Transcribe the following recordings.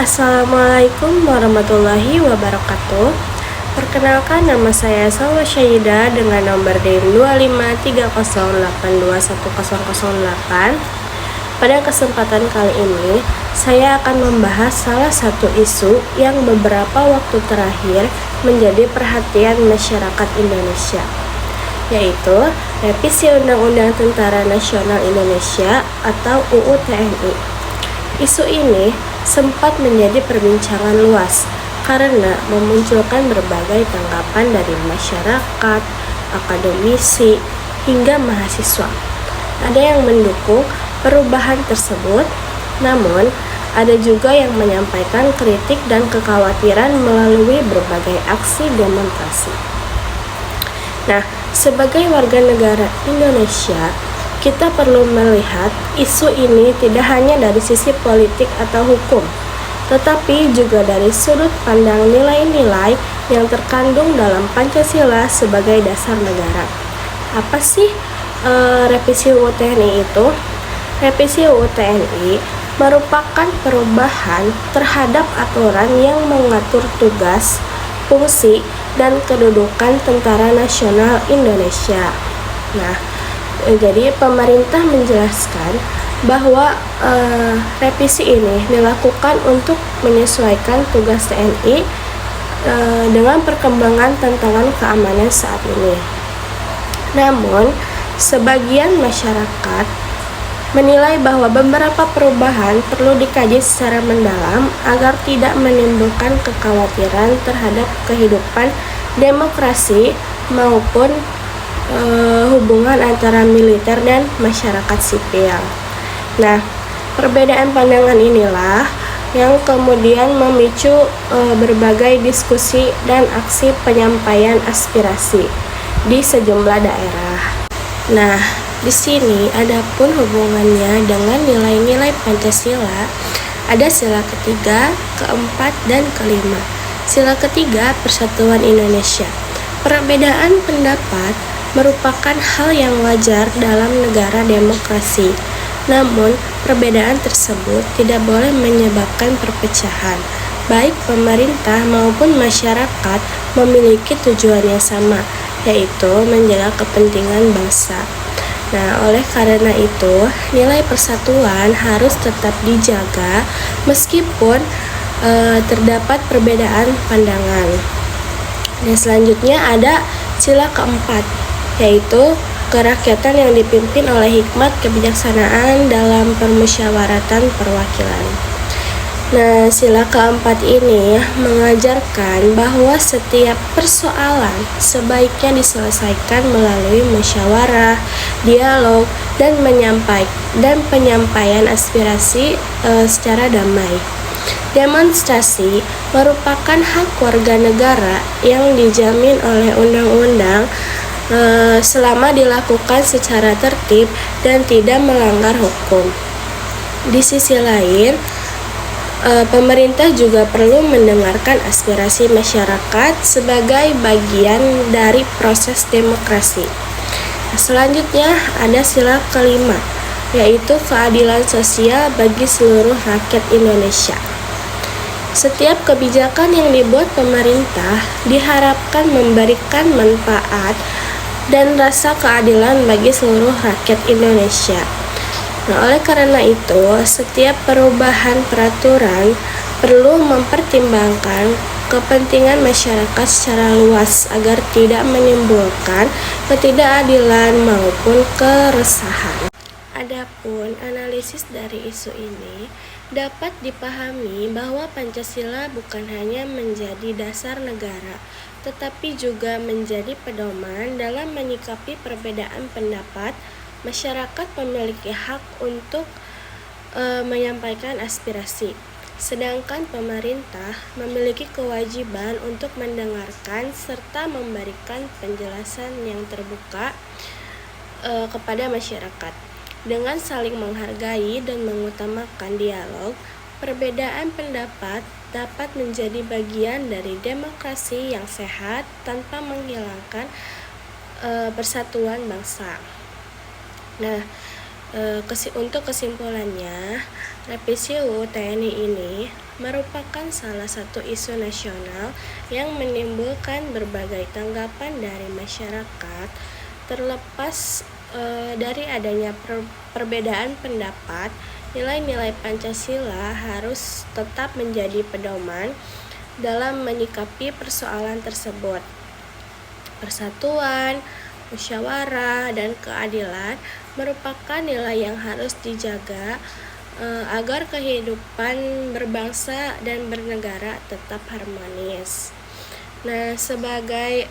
Assalamualaikum warahmatullahi wabarakatuh. Perkenalkan, nama saya Salwa Syahida dengan nomor DIM 25308210008. Pada kesempatan kali ini, saya akan membahas salah satu isu yang beberapa waktu terakhir menjadi perhatian masyarakat Indonesia, yaitu revisi Undang-Undang Tentara Nasional Indonesia atau UU TNI. Isu ini sempat menjadi perbincangan luas karena memunculkan berbagai tanggapan dari masyarakat, akademisi, hingga mahasiswa. Ada yang mendukung perubahan tersebut, namun ada juga yang menyampaikan kritik dan kekhawatiran melalui berbagai aksi demonstrasi. Nah, sebagai warga negara Indonesia, kita perlu melihat isu ini tidak hanya dari sisi politik atau hukum, tetapi juga dari sudut pandang nilai-nilai yang terkandung dalam Pancasila sebagai dasar negara. Apa sih revisi UU TNI itu? Revisi UU TNI merupakan perubahan terhadap aturan yang mengatur tugas, fungsi, dan kedudukan Tentara Nasional Indonesia. Nah, jadi pemerintah menjelaskan bahwa revisi ini dilakukan untuk menyesuaikan tugas TNI dengan perkembangan tantangan keamanan saat ini. Namun, sebagian masyarakat menilai bahwa beberapa perubahan perlu dikaji secara mendalam agar tidak menimbulkan kekhawatiran terhadap kehidupan demokrasi maupun hubungan antara militer dan masyarakat sipil. Nah, perbedaan pandangan inilah yang kemudian memicu berbagai diskusi dan aksi penyampaian aspirasi di sejumlah daerah. Nah, di sini adapun hubungannya dengan nilai-nilai Pancasila, ada sila ketiga, keempat, dan kelima. Sila ketiga, Persatuan Indonesia. Perbedaan pendapat merupakan hal yang wajar dalam negara demokrasi. Namun, perbedaan tersebut tidak boleh menyebabkan perpecahan. Baik pemerintah maupun masyarakat memiliki tujuan yang sama, yaitu menjaga kepentingan bangsa. Nah, oleh karena itu, nilai persatuan harus tetap dijaga meskipun terdapat perbedaan pandangan. Dan selanjutnya ada sila keempat, yaitu kerakyatan yang dipimpin oleh hikmat kebijaksanaan dalam permusyawaratan perwakilan. Nah, sila keempat ini mengajarkan bahwa setiap persoalan sebaiknya diselesaikan melalui musyawarah, dialog, dan penyampaian aspirasi secara damai. Demonstrasi merupakan hak warga negara yang dijamin oleh undang-undang selama dilakukan secara tertib dan tidak melanggar hukum. Di sisi lain, pemerintah juga perlu mendengarkan aspirasi masyarakat sebagai bagian dari proses demokrasi. Selanjutnya ada sila kelima, yaitu keadilan sosial bagi seluruh rakyat Indonesia. Setiap kebijakan yang dibuat pemerintah diharapkan memberikan manfaat dan rasa keadilan bagi seluruh rakyat Indonesia. Nah, oleh karena itu, setiap perubahan peraturan perlu mempertimbangkan kepentingan masyarakat secara luas agar tidak menimbulkan ketidakadilan maupun keresahan. Adapun analisis dari isu ini dapat dipahami bahwa Pancasila bukan hanya menjadi dasar negara, tetapi juga menjadi pedoman dalam menyikapi perbedaan pendapat. Masyarakat memiliki hak untuk menyampaikan aspirasi, sedangkan pemerintah memiliki kewajiban untuk mendengarkan serta memberikan penjelasan yang terbuka kepada masyarakat. Dengan saling menghargai dan mengutamakan dialog, perbedaan pendapat dapat menjadi bagian dari demokrasi yang sehat tanpa menghilangkan persatuan bangsa. Nah, Untuk kesimpulannya, revisi UU TNI ini merupakan salah satu isu nasional yang menimbulkan berbagai tanggapan dari masyarakat, terlepas dari adanya perbedaan pendapat. Nilai-nilai Pancasila harus tetap menjadi pedoman dalam menyikapi persoalan tersebut. Persatuan, musyawarah, dan keadilan merupakan nilai yang harus dijaga agar kehidupan berbangsa dan bernegara tetap harmonis. Nah, sebagai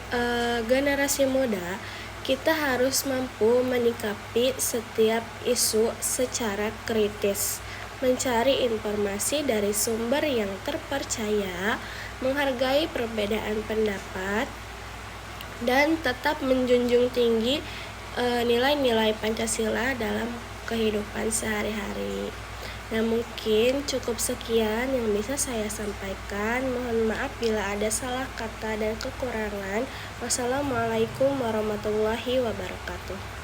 generasi muda, kita harus mampu menyikapi setiap isu secara kritis, mencari informasi dari sumber yang terpercaya, menghargai perbedaan pendapat, dan tetap menjunjung tinggi nilai-nilai Pancasila dalam kehidupan sehari-hari. Nah, mungkin cukup sekian yang bisa saya sampaikan. Mohon maaf bila ada salah kata dan kekurangan. Wassalamualaikum warahmatullahi wabarakatuh.